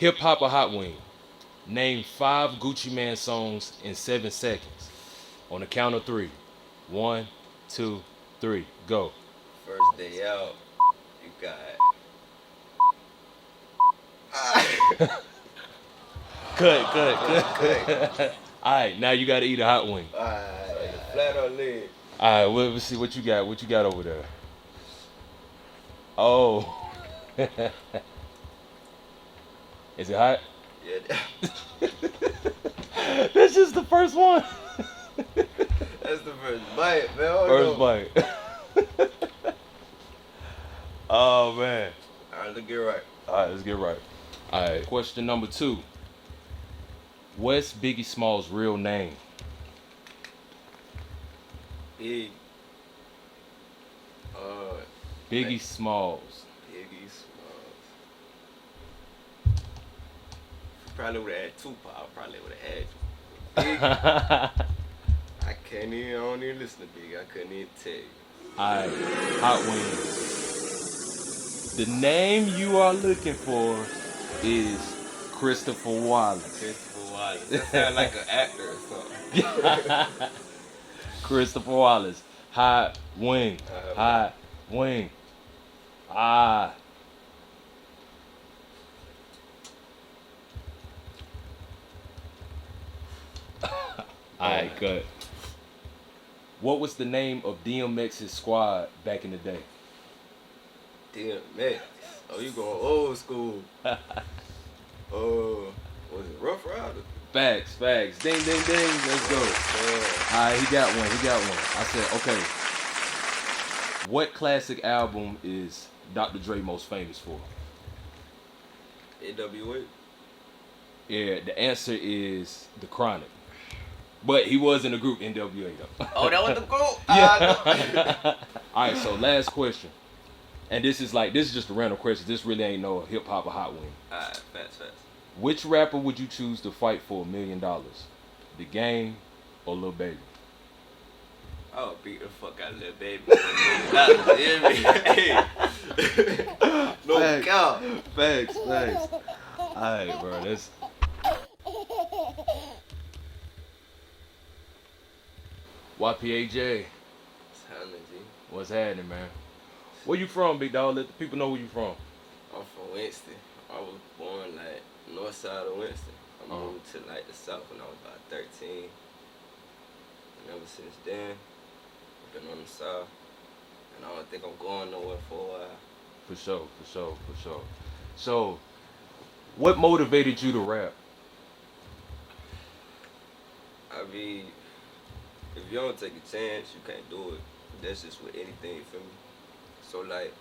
Hip hop or hot wing? Name 5 Gucci Man songs in 7 seconds. On the count of three. One, two, three. Go. First day out, you got. Cut. All right, now you gotta eat a hot wing. Flat or leg? All right, let's see what you got. What you got over there? Oh, is it hot? Yeah, That's just the first one. that's the first bite, man. Hold First on. bite. Oh man. Alright, let's get right. All right, let's get right. All right. Question number 2. What's Biggie Small's real name? Big. Uh, Biggie Smalls. Biggie Smalls. Probably would have had Tupac. I probably would have had Biggie. I can't even. I don't even listen to Biggie. I couldn't even tell you. Alright, hot wings. The name you are looking for is Christopher Wallace. Christopher Wallace. That sounds like an actor or something. Christopher Wallace. Hot wing. Hot wing. Ah. Alright, good. What was the name of DMX's squad back in the day? Damn, man. Oh, you going old school. Was it Rough Rider? Facts. Ding, ding, ding. Let's go. Alright, he got one. I said, okay. What classic album is Dr. Dre most famous for? AWA? Yeah, the answer is The Chronic. But he was in the group NWA though. Oh, that was the group? Yeah. Alright, so last question. And this is just a random question. This really ain't no hip hop or hot wing. Alright, fast. Which rapper would you choose to fight for $1 million? The Game or Lil Baby? I would beat the fuck out of Lil Baby. $1 million. Hey. No count. Facts. Alright, bro. That's Ypa Jay. What's happening, man? Where you from, big dog? Let the people know where you from. I'm from Winston. I was born like north side of Winston. I moved to like the south when I was about 13. And ever since then, I've been on the south. And I don't think I'm going nowhere for a while. For sure. So, what motivated you to rap? I mean, if you don't take a chance, you can't do it. That's just with anything, you feel me? So like,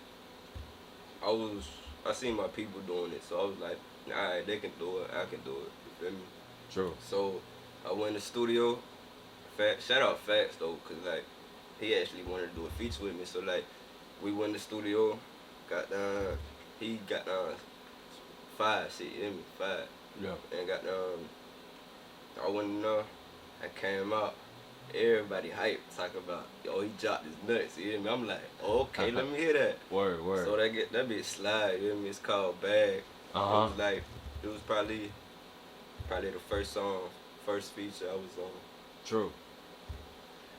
I seen my people doing it, so I was like, alright, they can do it, I can do it, you feel me? True. So I went in the studio. Shout out Facts though, cause like he actually wanted to do a feature with me. So like we went in the studio, got down. He got down 5 shit, you hear me? 5. Yeah. And got down. I went in there. I came out. Everybody hyped, talking about, yo, he dropped his nuts, you hear me? I'm like, oh, okay, let me hear that. Word. So that bitch slide, you hear me? It's called Bag. It was probably the first song, first feature I was on. True.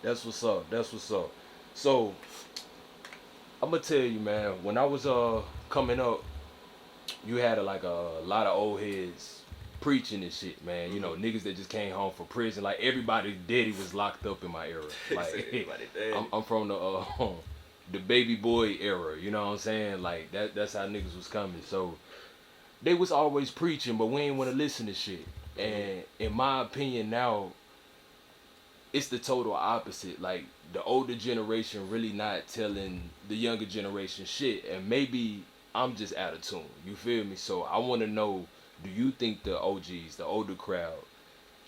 That's what's up. So, I'm gonna tell you, man, when I was coming up, you had a lot of old heads preaching and shit, man. You know, niggas that just came home from prison. Like everybody's daddy was locked up in my era. Like I'm from the baby boy era. You know what I'm saying? Like that's how niggas was coming. So they was always preaching, but we ain't want to listen to shit. And in my opinion now, it's the total opposite. Like the older generation really not telling the younger generation shit, and maybe I'm just out of tune. You feel me? So I want to know, do you think the OGs, the older crowd,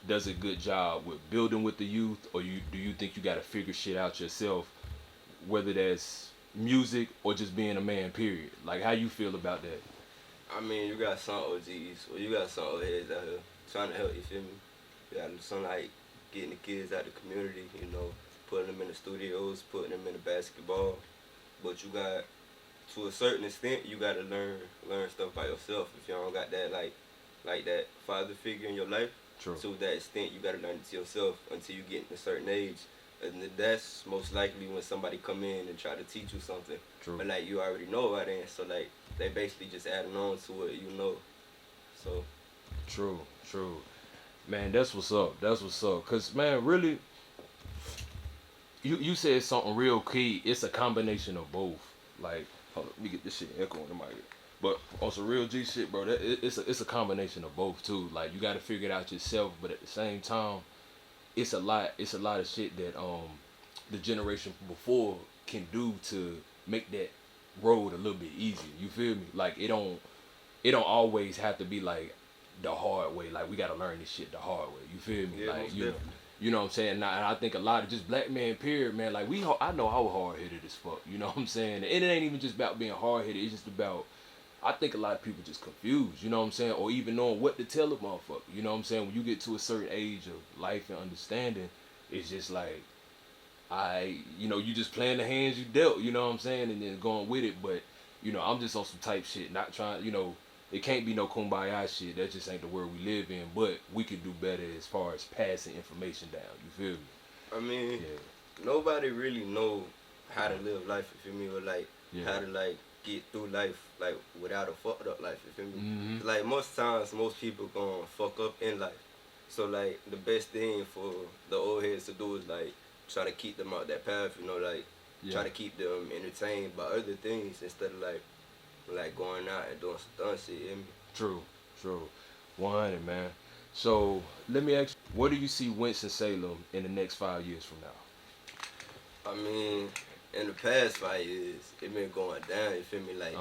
does a good job with building with the youth, or do you think you got to figure shit out yourself, whether that's music or just being a man, period? Like, how you feel about that? I mean, you got some OGs, or you got some old heads out here trying to help, you feel me? You got some like getting the kids out of the community, you know, putting them in the studios, putting them in the basketball. But you got, to a certain extent, you got to learn stuff by yourself. If you don't got that, like, like that father figure in your life. True. To that extent, you gotta learn it to yourself until you get to a certain age, and that's most likely when somebody come in and try to teach you something. True. But like you already know by then, so like they basically just adding on to what you know. So True. True. Man, that's what's up. That's what's up. Cause man, really, you said something real key. It's a combination of both. Like, hold on, let me get this shit echo in the mic. But on some real G shit, bro, it's a combination of both too. Like you got to figure it out yourself, but at the same time, it's a lot. It's a lot of shit that the generation before can do to make that road a little bit easier. You feel me? Like it don't always have to be like the hard way. Like we gotta learn this shit the hard way. You feel me? yeah, Like most you know, definitely. you know what I'm saying? Now, and I think a lot of just black men, period, man. Like I know I was hard headed as fuck. You know what I'm saying? And it ain't even just about being hard headed. It's just about I think a lot of people just confused. You know what I'm saying? Or even knowing what to tell a motherfucker. You know what I'm saying? When you get to a certain age of life and understanding, it's just like you just playing the hands you dealt, you know what I'm saying, and then going with it. But, I'm just on some type shit, not trying, it can't be no kumbaya shit. That just ain't the world we live in. But we could do better as far as passing information down. You feel me? I mean, Yeah. nobody really know how to live life. You feel me? Or like Yeah. how to like get through life like without a fucked up life. You feel me? Mm-hmm. Like most times, most people gonna fuck up in life. So like the best thing for the old heads to do is like try to keep them out that path. Like Yeah. try to keep them entertained by other things instead of like going out and doing some dumb shit. You hear me? True. 100, man. So let me ask you, where do you see Winston-Salem in the next 5 years from now? I mean, in the past 5 years, it been going down. You feel me? Like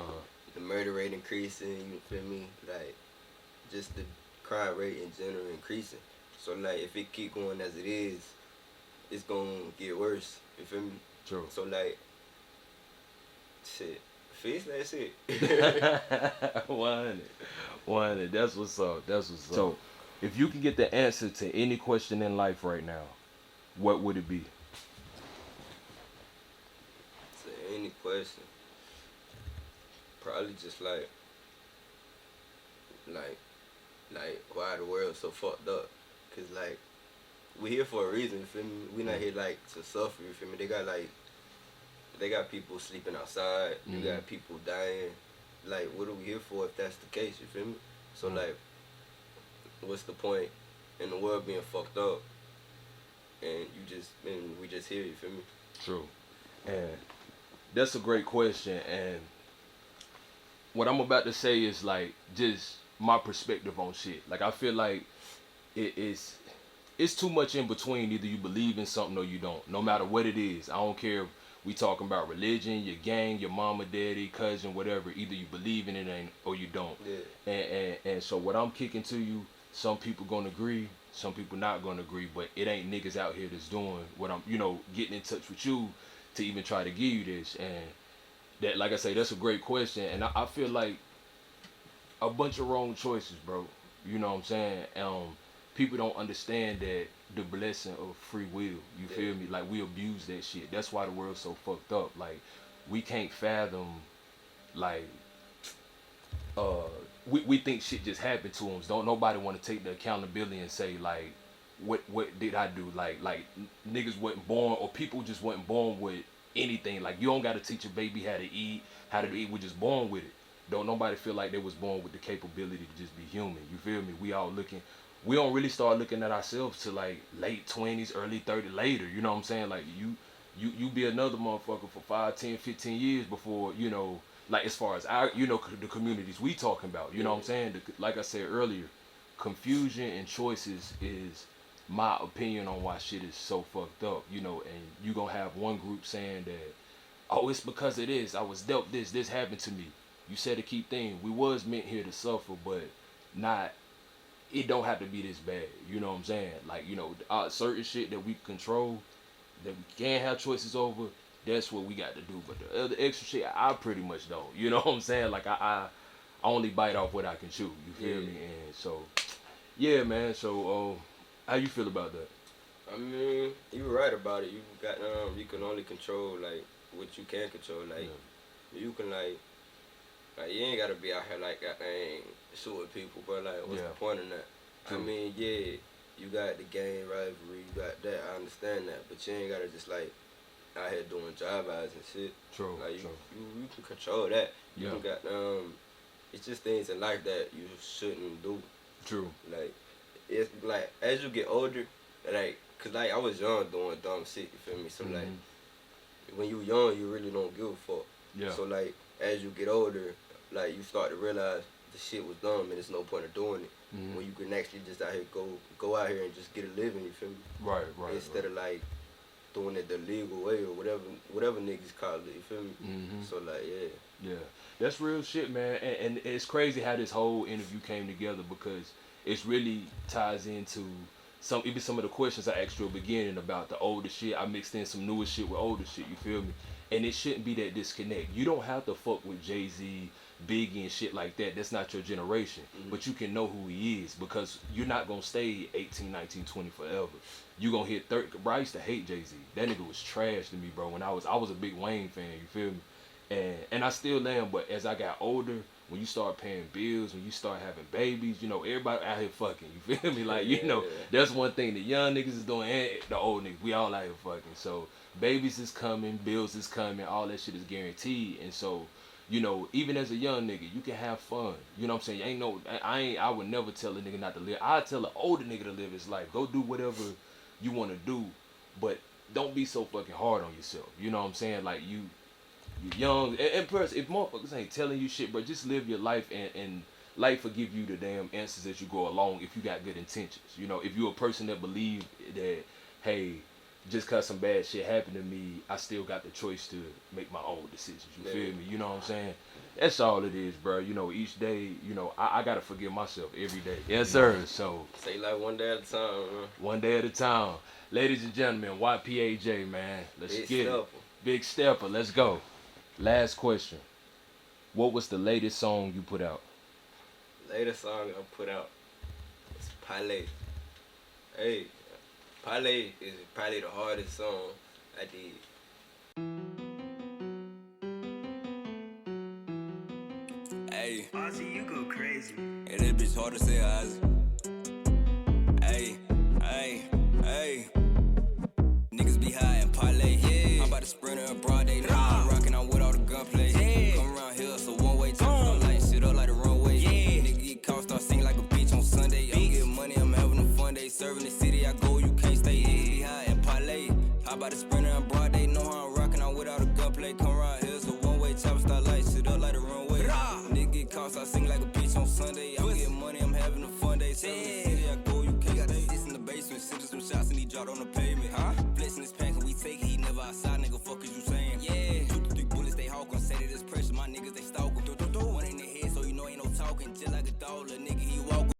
the murder rate increasing. You feel me? Like just the crime rate in general increasing. So like if it keep going as it is, it's gonna get worse. You feel me? True. So like, shit, fix that shit. 100. That's what's up. So, if you can get the answer to any question in life right now, what would it be? To any question, probably just like why the world so fucked up? Cause like we here for a reason. You feel me? We not here like to suffer. You feel me? They got people sleeping outside. You got people dying. Like, what are we here for if that's the case? You feel me? So like, what's the point in the world being fucked up? And we just here. You feel me? True. And that's a great question. And what I'm about to say is like just my perspective on shit. Like I feel like it's too much in between. Either you believe in something or you don't. No matter what it is. I don't care. We talking about religion, your gang, your mama, daddy, cousin, whatever. Either you believe in it or you don't. Yeah. And so what I'm kicking to you, some people gonna agree, some people not gonna agree, but it ain't niggas out here that's doing what I'm, getting in touch with you to even try to give you this. And that, like I say, that's a great question. And I feel like a bunch of wrong choices, bro. You know what I'm saying? People don't understand that the blessing of free will. You feel me? Like we abuse that shit. That's why the world's so fucked up. Like we can't fathom. Like we think shit just happened to us. Don't nobody want to take the accountability and say like, what did I do? Like niggas wasn't born or people just wasn't born with anything. Like you don't got to teach a baby how to eat. We're just born with it. Don't nobody feel like they was born with the capability to just be human. You feel me? We don't really start looking at ourselves to like late 20s, early 30s later. You know what I'm saying? Like you be another motherfucker for 5, 10, 15 years before, like as far as our, the communities we talking about. You know what I'm saying? Like I said earlier, confusion and choices is my opinion on why shit is so fucked up. And you gonna have one group saying that, oh, it's because of this. I was dealt this happened to me. You said a key thing. We was meant here to suffer, but not. It don't have to be this bad. You know what I'm saying? Like certain shit that we control, that we can't have choices over. That's what we got to do. But the other extra shit, I pretty much don't. You know what I'm saying? Like I only bite off what I can chew. You feel me? And so, yeah, man. So, how you feel about that? I mean, you were right about it. You can only control like what you can control. Like you can like Like, you ain't gotta be out here like goddamn shooting people, bro. Like, what's Yeah. the point in that? True. I mean, yeah, you got the gang rivalry, you got that. I understand that, but you ain't gotta just like out here doing drive-bys and shit. True. Like, True. you can control that. You Yeah. can got it's just things in life that you shouldn't do. True. Like, it's like as you get older, like, cause like I was young doing dumb shit. You feel me? So like, when you young, you really don't give a fuck. Yeah. So like, as you get older, like you start to realize the shit was dumb and there's no point of doing it. When you can actually just out here go out here and just get a living. You feel me? Right. Right. Instead of like doing it the legal way or whatever niggas call it. You feel me? So like, Yeah, that's real shit, man. And it's crazy how this whole interview came together because it's really ties into even some of the questions I asked you at the beginning about the older shit. I mixed in some newer shit with older shit. You feel me? And it shouldn't be that disconnect. You don't have to fuck with Jay-Z, Biggie, and shit like that. That's not your generation. But you can know who he is because you're not gonna stay 18, 19, 20 forever. You gonna hit 30. Bro, I used to hate Jay-Z. That nigga was trash to me, bro. When I was a big Wayne fan. You feel me? And I still am, but as I got older, when you start paying bills, when you start having babies, you know, everybody out here fucking, you feel me? Like, you know, that's one thing the young niggas is doing and the old niggas, we all out here fucking. So babies is coming, bills is coming, all that shit is guaranteed. And so, you know, even as a young nigga, you can have fun. You know what I'm saying? I would never tell a nigga not to live. I tell an older nigga to live his life. Go do whatever you want to do, but don't be so fucking hard on yourself. You know what I'm saying? Like, you young, and plus, if motherfuckers ain't telling you shit, bro, just live your life and life will give you the damn answers as you go along if you got good intentions. You know, if you're a person that believe that, hey, just cause some bad shit happened to me, I still got the choice to make my own decisions. You feel me? You know what I'm saying? That's all it is, bro. You know, each day, you know, I gotta forgive myself every day. Yes, sir. So say like one day at a time, man. One day at a time. Ladies and gentlemen, Ypa Jay, man. Let's Big get stepper. it. Big stepper. Let's go. Last question. What was the latest song you put out? Latest song I put out was Parlay. Hey, Parlay is probably the hardest song I did. Hey, Ozzy, you go crazy. yeah, that bitch hard to say, Ozzy. Hey, hey, hey. Niggas be high and parlay. Yeah. I'm about to sprint her in broad day. I'm rocking out with all the gunplay. Yeah. Come around here, so one way. Start lighting shit up like the runway. Yeah. Nigga get caught, start singing like a bitch on Sunday. I'm getting money, I'm having a fun day. Serving the city, I go, you can't stay. Niggas be high and parlay. How about the sprint her in broad day? Know how I'm rocking out with all the gunplay. Come around here, so one way. Chopper start lighting shit up like the runway. Nigga get caught, start singing like a bitch on Sunday. I'm getting money, I'm having a fun day. Serving the city, I go, you can't stay. This in the basement, sending some shots and he dropped on the pavement. Flexing his pants, we take it, he never outside, nigga, fuck is you saying? Yeah. 2 to 3 bullets, they hawk on, say that it's pressure, my niggas, they stalk him. One in the head, so you know ain't no talking, just like a dog, little nigga, he walk